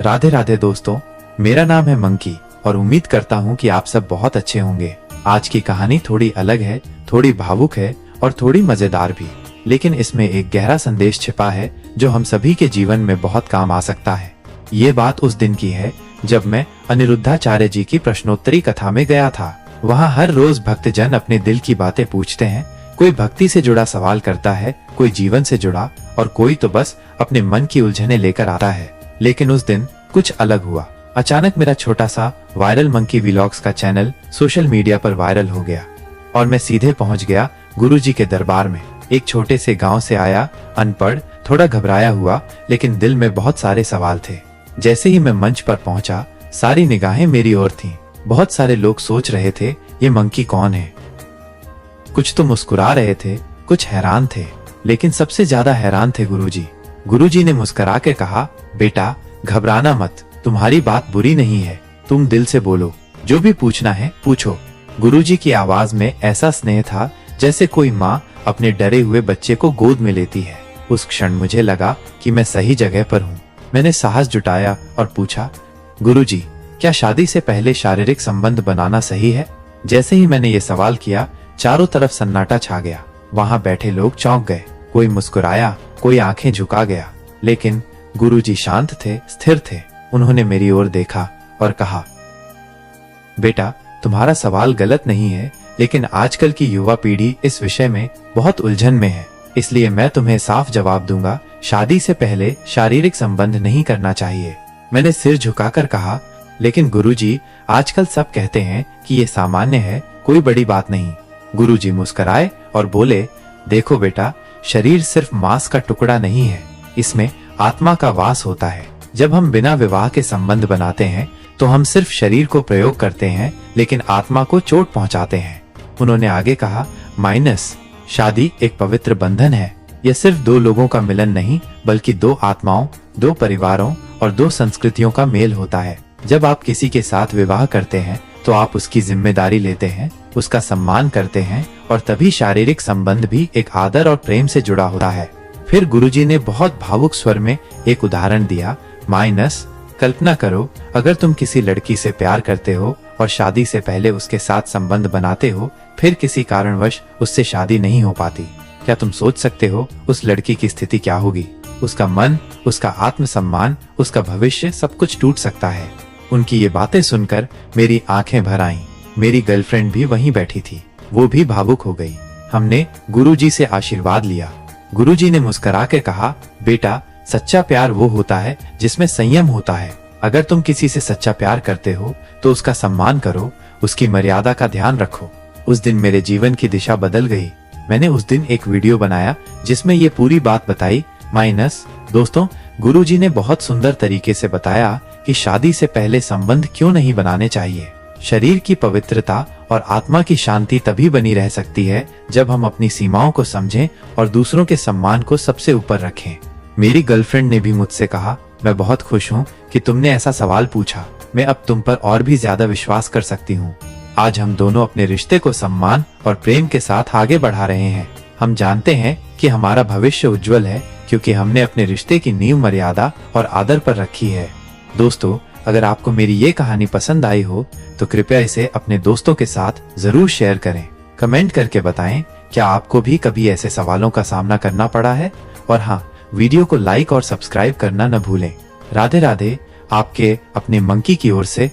राधे राधे दोस्तों, मेरा नाम है मंकी और उम्मीद करता हूँ कि आप सब बहुत अच्छे होंगे। आज की कहानी थोड़ी अलग है, थोड़ी भावुक है और थोड़ी मजेदार भी, लेकिन इसमें एक गहरा संदेश छिपा है जो हम सभी के जीवन में बहुत काम आ सकता है। ये बात उस दिन की है जब मैं अनिरुद्धाचार्य जी की प्रश्नोत्तरी कथा में गया था। वहाँ हर रोज भक्तजन अपने दिल की बातें पूछते हैं। कोई भक्ति से जुड़ा सवाल करता है, कोई जीवन से जुड़ा और कोई तो बस अपने मन की उलझने लेकर आता है। लेकिन उस दिन कुछ अलग हुआ। अचानक मेरा छोटा सा वायरल मंकी व्लॉग्स का चैनल सोशल मीडिया पर वायरल हो गया और मैं सीधे पहुंच गया गुरुजी के दरबार में। एक छोटे से गांव से आया, अनपढ़, थोड़ा घबराया हुआ, लेकिन दिल में बहुत सारे सवाल थे। जैसे ही मैं मंच पर पहुंचा, सारी निगाहें मेरी ओर थीं। बहुत सारे लोग सोच रहे थे, ये मंकी कौन है। कुछ तो मुस्कुरा रहे थे, कुछ हैरान थे, लेकिन सबसे ज्यादा हैरान थे गुरुजी। गुरुजी ने मुस्कुरा के कहा, बेटा घबराना मत, तुम्हारी बात बुरी नहीं है, तुम दिल से बोलो, जो भी पूछना है पूछो। गुरुजी की आवाज में ऐसा स्नेह था जैसे कोई माँ अपने डरे हुए बच्चे को गोद में लेती है। उस क्षण मुझे लगा कि मैं सही जगह पर हूँ। मैंने साहस जुटाया और पूछा, गुरुजी क्या शादी से पहले शारीरिक संबंध बनाना सही है? जैसे ही मैंने ये सवाल किया, चारों तरफ सन्नाटा छा गया। वहाँ बैठे लोग चौंक गए, कोई मुस्कुराया, कोई आंखें झुका गया, लेकिन गुरुजी शांत थे, स्थिर थे। उन्होंने मेरी ओर देखा और कहा, बेटा तुम्हारा सवाल गलत नहीं है, लेकिन आजकल की युवा पीढ़ी इस विषय में बहुत उलझन में है, इसलिए मैं तुम्हें साफ जवाब दूंगा, शादी से पहले शारीरिक संबंध नहीं करना चाहिए। मैंने सिर झुकाकर कहा, लेकिन गुरुजी आजकल सब कहते हैं कि ये सामान्य है, कोई बड़ी बात नहीं। गुरुजी मुस्कुराए और बोले, देखो बेटा, शरीर सिर्फ मांस का टुकड़ा नहीं है, इसमें आत्मा का वास होता है। जब हम बिना विवाह के संबंध बनाते हैं तो हम सिर्फ शरीर को प्रयोग करते हैं, लेकिन आत्मा को चोट पहुंचाते हैं। उन्होंने आगे कहा, शादी एक पवित्र बंधन है। यह सिर्फ दो लोगों का मिलन नहीं, बल्कि दो आत्माओं, दो परिवारों और दो संस्कृतियों का मेल होता है। जब आप किसी के साथ विवाह करते हैं तो आप उसकी जिम्मेदारी लेते हैं, उसका सम्मान करते हैं और तभी शारीरिक संबंध भी एक आदर और प्रेम से जुड़ा होता है। फिर गुरुजी ने बहुत भावुक स्वर में एक उदाहरण दिया, कल्पना करो, अगर तुम किसी लड़की से प्यार करते हो और शादी से पहले उसके साथ संबंध बनाते हो, फिर किसी कारणवश उससे शादी नहीं हो पाती, क्या तुम सोच सकते हो उस लड़की की स्थिति क्या होगी? उसका मन, उसका आत्मसम्मान, उसका भविष्य, सब कुछ टूट सकता है। उनकी ये बातें सुनकर मेरी आंखें भर आईं। मेरी गर्लफ्रेंड भी वहीं बैठी थी, वो भी भावुक हो गई। हमने गुरुजी से आशीर्वाद लिया। गुरुजी ने मुस्कुरा के कहा, बेटा सच्चा प्यार वो होता है जिसमें संयम होता है। अगर तुम किसी से सच्चा प्यार करते हो तो उसका सम्मान करो, उसकी मर्यादा का ध्यान रखो। उस दिन मेरे जीवन की दिशा बदल गई। मैंने उस दिन एक वीडियो बनाया जिसमें ये पूरी बात बताई। दोस्तों, गुरुजी ने बहुत सुंदर तरीके से बताया कि शादी से पहले संबंध क्यों नहीं बनाने चाहिए। शरीर की पवित्रता और आत्मा की शांति तभी बनी रह सकती है जब हम अपनी सीमाओं को समझें और दूसरों के सम्मान को सबसे ऊपर रखें। मेरी गर्लफ्रेंड ने भी मुझसे कहा, मैं बहुत खुश हूँ कि तुमने ऐसा सवाल पूछा। मैं अब तुम पर और भी ज्यादा विश्वास कर सकती हूँ। आज हम दोनों अपने रिश्ते को सम्मान और प्रेम के साथ आगे बढ़ा रहे हैं। हम जानते हैं कि हमारा भविष्य उज्जवल है क्योंकि हमने अपने रिश्ते की नींव मर्यादा और आदर पर रखी है। दोस्तों, अगर आपको मेरी ये कहानी पसंद आई हो तो कृपया इसे अपने दोस्तों के साथ जरूर शेयर करें। कमेंट करके बताएं, क्या आपको भी कभी ऐसे सवालों का सामना करना पड़ा है? और हाँ, वीडियो को लाइक और सब्सक्राइब करना न भूलें। राधे राधे, आपके अपने मंकी की ओर से